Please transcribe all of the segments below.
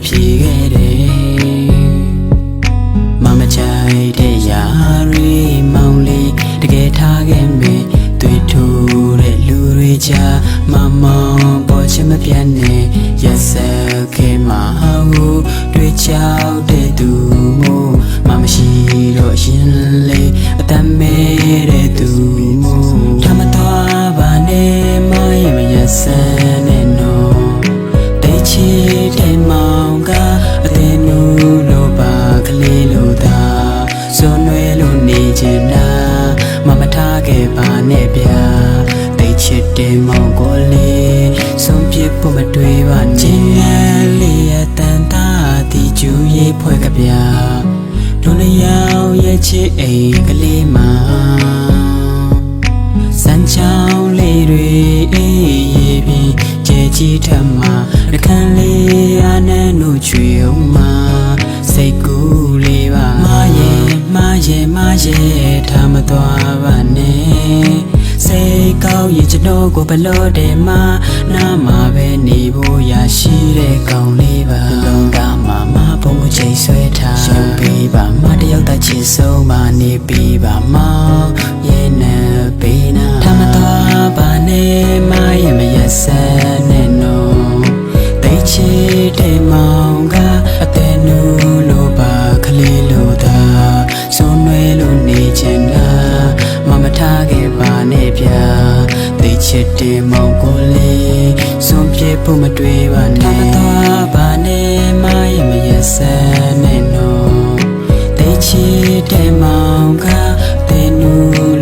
ဖြေခဲ့တယ်မမချိုက်တဲ့ယာရီမောင်လေးတကယ်ထားခဲ့မယ်တွေ့ထူတဲ့လူတွေကြားမမောင်ပေါ်ချင်မပြတ်နဲ့ရက်ဆက်ခဲ့မှာဟုတွေ့ချောက်တဲ့သူမို့မမရှိတော့ရင်လေအတမ်းမဲတဲ့သူမို့ထမတော်ပါနဲ့မရဲ့မရက်ဆက်နဲ့နော်တိတ်ချီတဲ့မောင်ကအသေးနူလို့ပါကလေးလို့သာစွန်ွယ်လို့နေချင်တာမမထားခဲ့ပါနဲ့ဗျာတိတ်ချစ်တဲ့မောင်ကိုလေးဆုံးပြဖို့မတွေ့ပါနဲ့ချင်းငယ်လေးရဲ့တန်တာတီကျူရေးဖွဲ့ကဗျာလူလျောင်ရဲ့ချစ်အိမ်ကလေးမှာစမ်းချောင်းလေးတွေအေးရပြီးကြဲကြီးထမ်းမှာရခန်းလေးအားနဲ့နှုတ်ချွေအောင်မှာစိတ်ကူးလေးပါမရဲ့ထားမသွားပါနဲ့စိတ်ကောင်းရင်ကျွန်တော်ကိုဘလို့တယ်မှာနားမှာပဲနေဖို့ရရှိတဲ့ကောင်းလေးပါလုံးကမှာမဘုံချိန်ဆွဲထားရှင်ပေးပါမတယောက်တချစ်ဆုံးမနေပေးပါမောင်ရဲ့နဲ့ပေးနာထားမသွားပါနဲ့မရဲ့မရက်ဆက်နဲ့နော်တိတ်ချစ်တဲ့မောင်ကအသေးနူလို့ပါကလေးလို့သာစွန်ွယ်လို့နေချင်တာမမထားခဲ့ပါနဲ့ဗျာတိတ်ချစ်တဲ့မောင်ကိုလေးစွန်ပြေဖို့မတွေ့ပါနဲ့မသွားပါနဲ့မရဲ့မရက်ဆက်နဲ့နော်တိတ်ချစ်တဲ့မောင်ကတဲ့နူ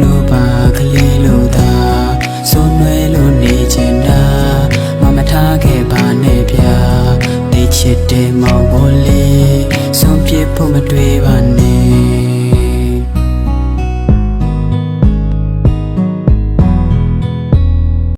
လို့ပါကလေးလို့သာစွန်ွယ်လို့နေချင်တာမမထားခဲ့ပါနဲ့ဗျာတိတ်ချစ်တဲ့မောင်ကိုလေးစွန်ပြေဖို့မတွေ့ပါနဲ့